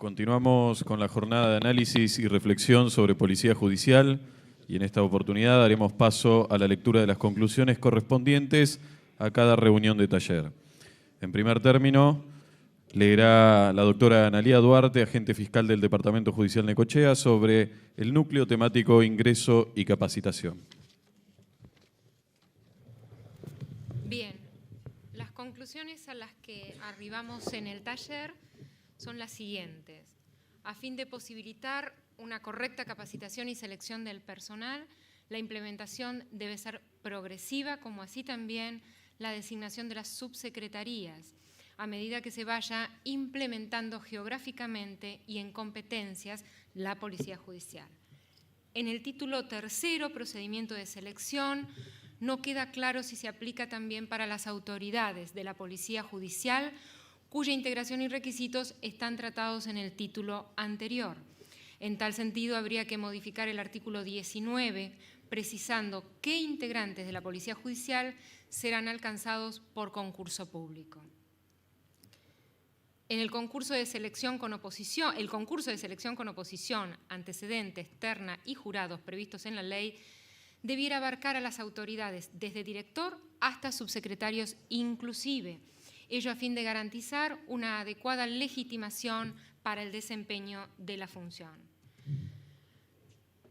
Continuamos con la jornada de análisis y reflexión sobre policía judicial y en esta oportunidad daremos paso a la lectura de las conclusiones correspondientes a cada reunión de taller. En primer término, leerá la doctora Analía Duarte, agente fiscal del Departamento Judicial Necochea, sobre el núcleo temático ingreso y capacitación. Bien, las conclusiones a las que arribamos en el taller son las siguientes. A fin de posibilitar una correcta capacitación y selección del personal, la implementación debe ser progresiva, como así también la designación de las subsecretarías, a medida que se vaya implementando geográficamente y en competencias la Policía Judicial. En el título tercero, procedimiento de selección, no queda claro si se aplica también para las autoridades de la Policía Judicial, cuya integración y requisitos están tratados en el título anterior. En tal sentido, habría que modificar el artículo 19, precisando qué integrantes de la Policía Judicial serán alcanzados por concurso público. En el concurso de selección con oposición, antecedentes, terna y jurados previstos en la ley, debiera abarcar a las autoridades desde director hasta subsecretarios inclusive, ello a fin de garantizar una adecuada legitimación para el desempeño de la función.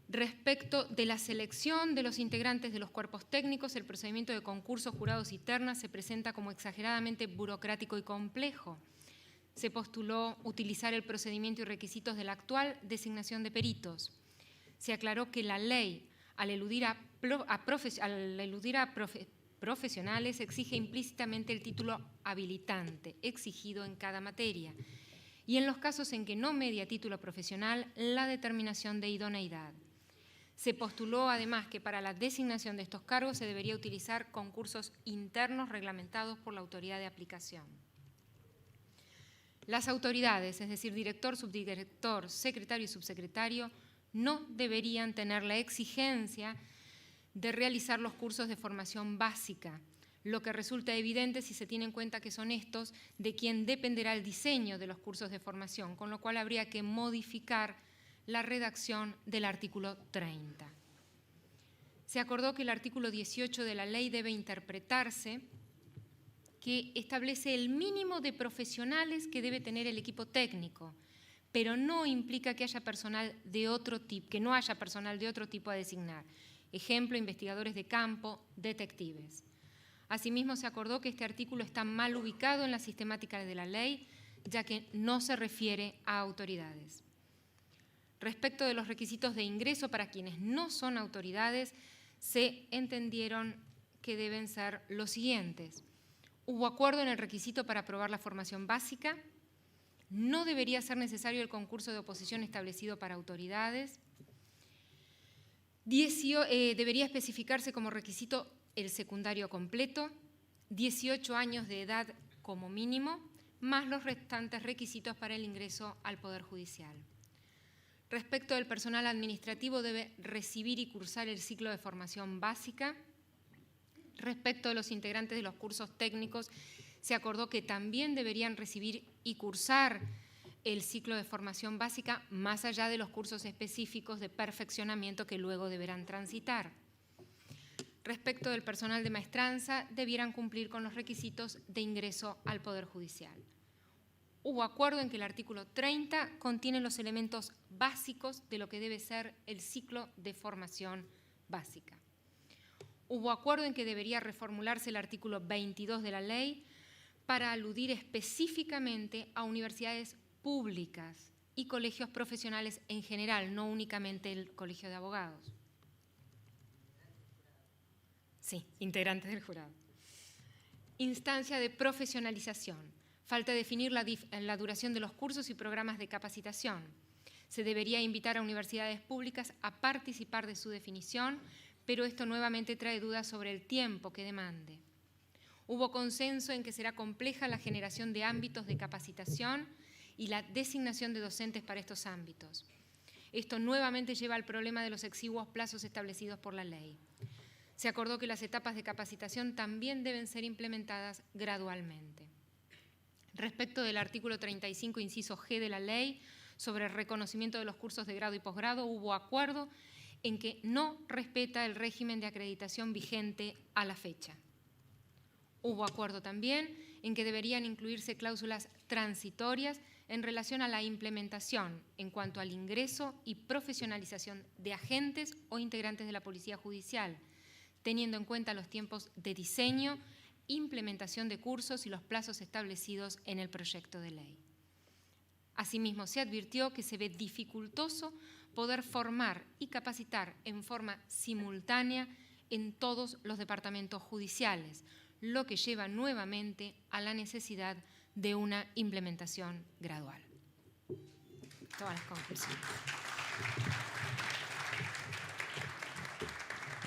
Respecto de la selección de los integrantes de los cuerpos técnicos, el procedimiento de concursos, jurados y ternas se presenta como exageradamente burocrático y complejo. Se postuló utilizar el procedimiento y requisitos de la actual designación de peritos. Se aclaró que la ley, al eludir a profesionales, exige implícitamente el título habilitante exigido en cada materia y en los casos en que no media título profesional, la determinación de idoneidad. Se postuló además que para la designación de estos cargos se debería utilizar concursos internos reglamentados por la autoridad de aplicación. Las autoridades, es decir, director, subdirector, secretario y subsecretario, no deberían tener la exigencia de realizar los cursos de formación básica, lo que resulta evidente si se tiene en cuenta que son estos de quien dependerá el diseño de los cursos de formación, con lo cual habría que modificar la redacción del artículo 30. Se acordó que el artículo 18 de la ley debe interpretarse que establece el mínimo de profesionales que debe tener el equipo técnico, pero no implica que haya personal de otro tipo, que no haya personal de otro tipo a designar. Ejemplo, investigadores de campo, detectives. Asimismo, se acordó que este artículo está mal ubicado en la sistemática de la ley, ya que no se refiere a autoridades. Respecto de los requisitos de ingreso para quienes no son autoridades, se entendieron que deben ser los siguientes. Hubo acuerdo en el requisito para aprobar la formación básica. No debería ser necesario el concurso de oposición establecido para autoridades. Debería especificarse como requisito el secundario completo, 18 años de edad como mínimo, más los restantes requisitos para el ingreso al Poder Judicial. Respecto del personal administrativo, debe recibir y cursar el ciclo de formación básica. Respecto de los integrantes de los cursos técnicos, se acordó que también deberían recibir y cursar el ciclo de formación básica más allá de los cursos específicos de perfeccionamiento que luego deberán transitar. Respecto del personal de maestranza, debieran cumplir con los requisitos de ingreso al Poder Judicial. Hubo acuerdo en que el artículo 30 contiene los elementos básicos de lo que debe ser el ciclo de formación básica. Hubo acuerdo en que debería reformularse el artículo 22 de la ley para aludir específicamente a universidades públicas y colegios profesionales en general, no únicamente el Colegio de Abogados. Sí, integrantes del jurado. Instancia de profesionalización. Falta definir la duración de los cursos y programas de capacitación. Se debería invitar a universidades públicas a participar de su definición, pero esto nuevamente trae dudas sobre el tiempo que demande. Hubo consenso en que será compleja la generación de ámbitos de capacitación y la designación de docentes para estos ámbitos. Esto nuevamente lleva al problema de los exiguos plazos establecidos por la ley. Se acordó que las etapas de capacitación también deben ser implementadas gradualmente. Respecto del artículo 35, inciso G de la ley, sobre el reconocimiento de los cursos de grado y posgrado, hubo acuerdo en que no respeta el régimen de acreditación vigente a la fecha. Hubo acuerdo también en que deberían incluirse cláusulas transitorias en relación a la implementación en cuanto al ingreso y profesionalización de agentes o integrantes de la Policía Judicial, teniendo en cuenta los tiempos de diseño, implementación de cursos y los plazos establecidos en el proyecto de ley. Asimismo, se advirtió que se ve dificultoso poder formar y capacitar en forma simultánea en todos los departamentos judiciales, lo que lleva nuevamente a la necesidad de una implementación gradual. Todas las conclusiones.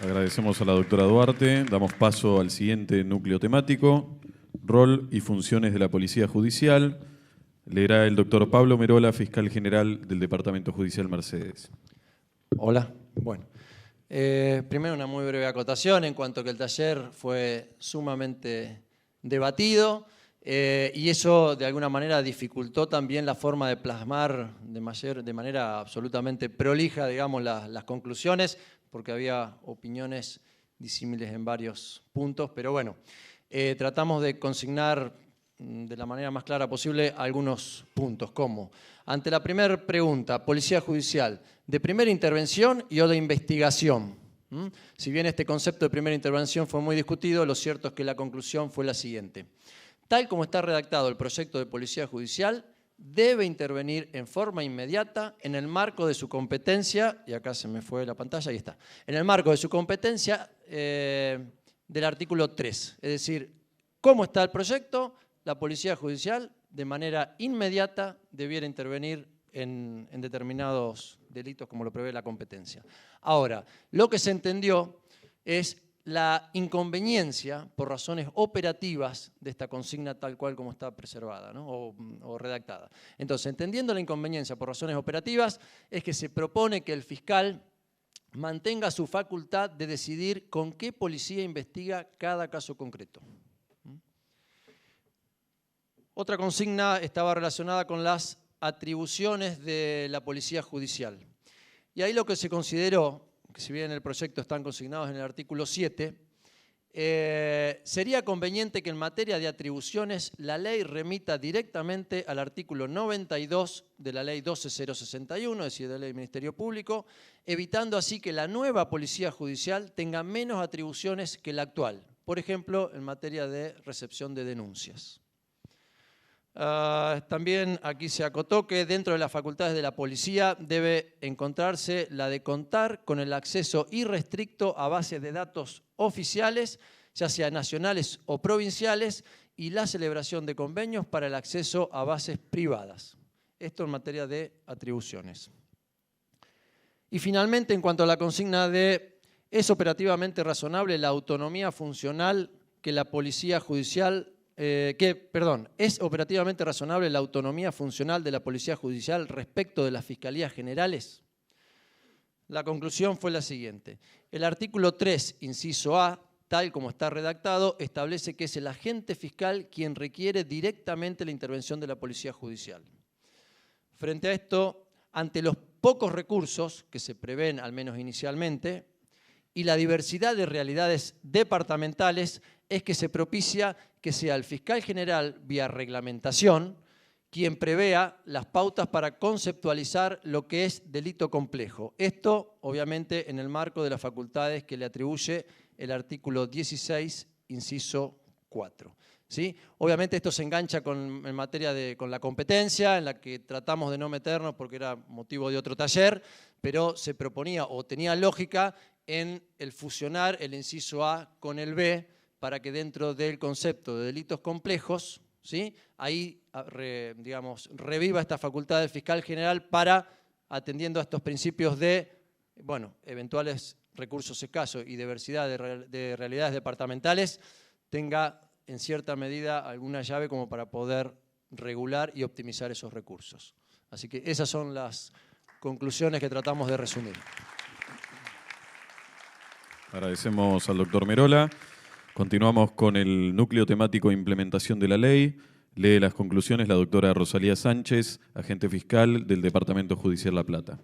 Agradecemos a la doctora Duarte. Damos paso al siguiente núcleo temático, rol y funciones de la Policía Judicial. Leerá el doctor Pablo Merola, fiscal general del Departamento Judicial Mercedes. Hola. Bueno, primero una muy breve acotación en cuanto que el taller fue sumamente debatido y eso de alguna manera dificultó también la forma de plasmar de manera absolutamente prolija, digamos, las conclusiones, porque había opiniones disímiles en varios puntos, pero bueno, tratamos de consignar de la manera más clara posible algunos puntos, como ante la primera pregunta, Policía Judicial, ¿de primera intervención y o de investigación? Si bien este concepto de primera intervención fue muy discutido, lo cierto es que la conclusión fue la siguiente. Tal como está redactado el proyecto de Policía Judicial, debe intervenir en forma inmediata en el marco de su competencia, y acá se me fue la pantalla, ahí está, en el marco de su competencia del artículo 3, es decir, ¿cómo está el proyecto? La Policía Judicial de manera inmediata debiera intervenir en determinados delitos como lo prevé la competencia. Ahora, lo que se entendió es la inconveniencia por razones operativas de esta consigna tal cual como está preservada, ¿no? o redactada. Entonces, entendiendo la inconveniencia por razones operativas, es que se propone que el fiscal mantenga su facultad de decidir con qué policía investiga cada caso concreto. Otra consigna estaba relacionada con las atribuciones de la Policía Judicial. Y ahí lo que se consideró, que si bien en el proyecto están consignados en el artículo 7, sería conveniente que en materia de atribuciones la ley remita directamente al artículo 92 de la ley 12061, es decir, de la ley del Ministerio Público, evitando así que la nueva Policía Judicial tenga menos atribuciones que la actual, por ejemplo, en materia de recepción de denuncias. También aquí se acotó que dentro de las facultades de la policía debe encontrarse la de contar con el acceso irrestricto a bases de datos oficiales, ya sea nacionales o provinciales, y la celebración de convenios para el acceso a bases privadas. Esto en materia de atribuciones. Y finalmente, en cuanto a la consigna de ¿es operativamente razonable la autonomía funcional que la Policía Judicial ¿es operativamente razonable la autonomía funcional de la Policía Judicial respecto de las Fiscalías Generales? La conclusión fue la siguiente. El artículo 3, inciso A, tal como está redactado, establece que es el agente fiscal quien requiere directamente la intervención de la Policía Judicial. Frente a esto, ante los pocos recursos que se prevén, al menos inicialmente, y la diversidad de realidades departamentales, es que se propicia que sea el fiscal general, vía reglamentación, quien prevea las pautas para conceptualizar lo que es delito complejo. Esto, obviamente, en el marco de las facultades que le atribuye el artículo 16, inciso 4. ¿Sí? Obviamente esto se engancha en materia con la competencia, en la que tratamos de no meternos porque era motivo de otro taller, pero se proponía o tenía lógica en el fusionar el inciso A con el B, para que dentro del concepto de delitos complejos, ¿sí? Ahí, digamos, reviva esta facultad del fiscal general para, atendiendo a estos principios de, bueno, eventuales recursos escasos y diversidad de realidades departamentales, tenga en cierta medida alguna llave como para poder regular y optimizar esos recursos. Así que esas son las conclusiones que tratamos de resumir. Agradecemos al doctor Merola. Continuamos con el núcleo temático de implementación de la ley. Lee las conclusiones la doctora Rosalía Sánchez, agente fiscal del Departamento Judicial La Plata.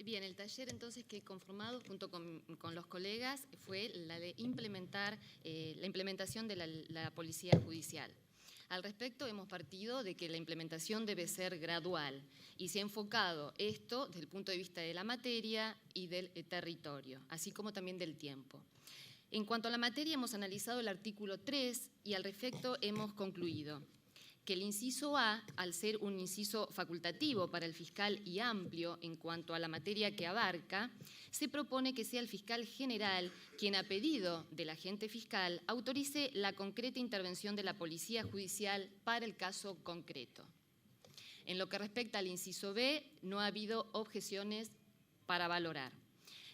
Bien, el taller entonces que he conformado junto con los colegas fue la de implementar la implementación de la policía judicial. Al respecto hemos partido de que la implementación debe ser gradual y se ha enfocado esto desde el punto de vista de la materia y del territorio, así como también del tiempo. En cuanto a la materia, hemos analizado el artículo 3 y al respecto hemos concluido que el inciso A, al ser un inciso facultativo para el fiscal y amplio en cuanto a la materia que abarca, se propone que sea el fiscal general quien, a pedido del agente fiscal, autorice la concreta intervención de la policía judicial para el caso concreto. En lo que respecta al inciso B, no ha habido objeciones para valorar.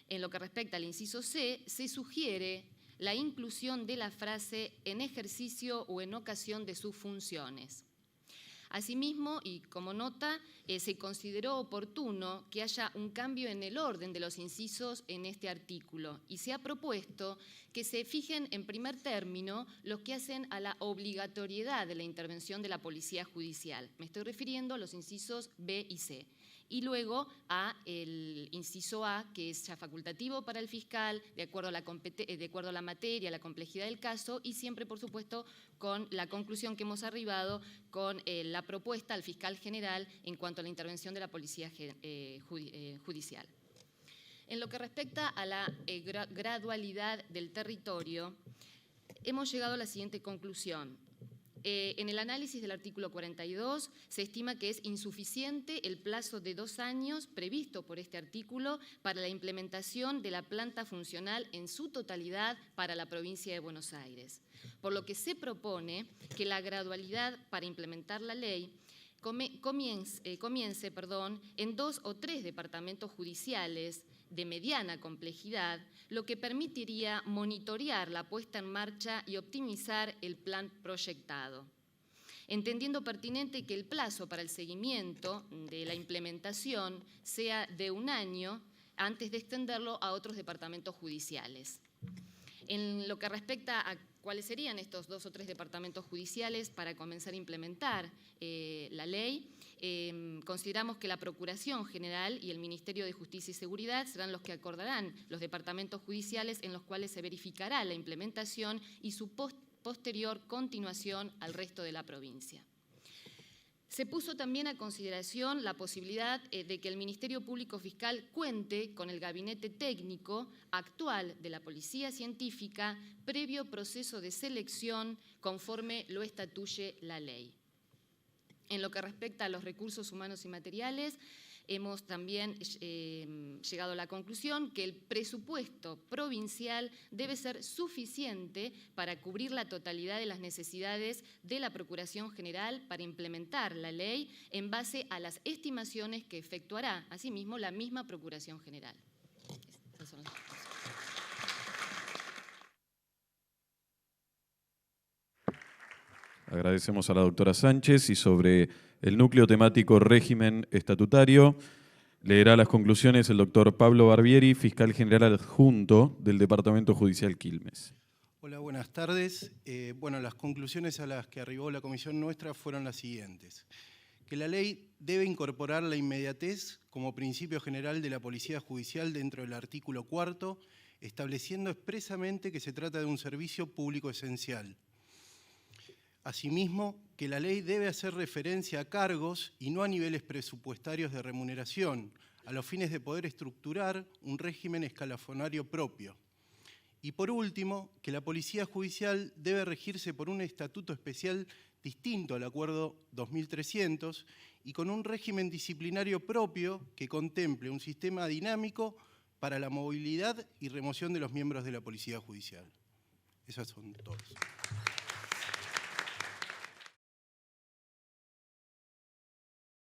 En lo que respecta al inciso C, se sugiere la inclusión de la frase en ejercicio o en ocasión de sus funciones. Asimismo, y como nota, se consideró oportuno que haya un cambio en el orden de los incisos en este artículo y se ha propuesto que se fijen en primer término los que hacen a la obligatoriedad de la intervención de la policía judicial. Me estoy refiriendo a los incisos B y C. Y luego a el inciso A, que es ya facultativo para el fiscal, de acuerdo a la materia, la complejidad del caso, y siempre, por supuesto, con la conclusión que hemos arribado con la propuesta al fiscal general en cuanto a la intervención de la policía judicial. En lo que respecta a la gradualidad del territorio, hemos llegado a la siguiente conclusión. En el análisis del artículo 42 se estima que es insuficiente el plazo de 2 años previsto por este artículo para la implementación de la planta funcional en su totalidad para la provincia de Buenos Aires, por lo que se propone que la gradualidad para implementar la ley comience en 2 o 3 departamentos judiciales de mediana complejidad, lo que permitiría monitorear la puesta en marcha y optimizar el plan proyectado, entendiendo pertinente que el plazo para el seguimiento de la implementación sea de 1 año antes de extenderlo a otros departamentos judiciales. En lo que respecta a cuáles serían estos 2 o 3 departamentos judiciales para comenzar a implementar la ley, consideramos que la Procuración General y el Ministerio de Justicia y Seguridad serán los que acordarán los departamentos judiciales en los cuales se verificará la implementación y su posterior continuación al resto de la provincia. Se puso también a consideración la posibilidad de que el Ministerio Público Fiscal cuente con el gabinete técnico actual de la Policía Científica previo proceso de selección conforme lo estatuye la ley. En lo que respecta a los recursos humanos y materiales, hemos también llegado a la conclusión que el presupuesto provincial debe ser suficiente para cubrir la totalidad de las necesidades de la Procuración General para implementar la ley en base a las estimaciones que efectuará, asimismo, la misma Procuración General. Estas son las cosas. Agradecemos a la doctora Sánchez y sobre el núcleo temático régimen estatutario leerá las conclusiones el doctor Pablo Barbieri, fiscal general adjunto del Departamento Judicial Quilmes. Hola, buenas tardes. Las conclusiones a las que arribó la comisión nuestra fueron las siguientes. Que la ley debe incorporar la inmediatez como principio general de la policía judicial dentro del artículo 4º, estableciendo expresamente que se trata de un servicio público esencial. Asimismo, que la ley debe hacer referencia a cargos y no a niveles presupuestarios de remuneración, a los fines de poder estructurar un régimen escalafonario propio. Y por último, que la Policía Judicial debe regirse por un estatuto especial distinto al Acuerdo 2300 y con un régimen disciplinario propio que contemple un sistema dinámico para la movilidad y remoción de los miembros de la Policía Judicial. Esas son todas.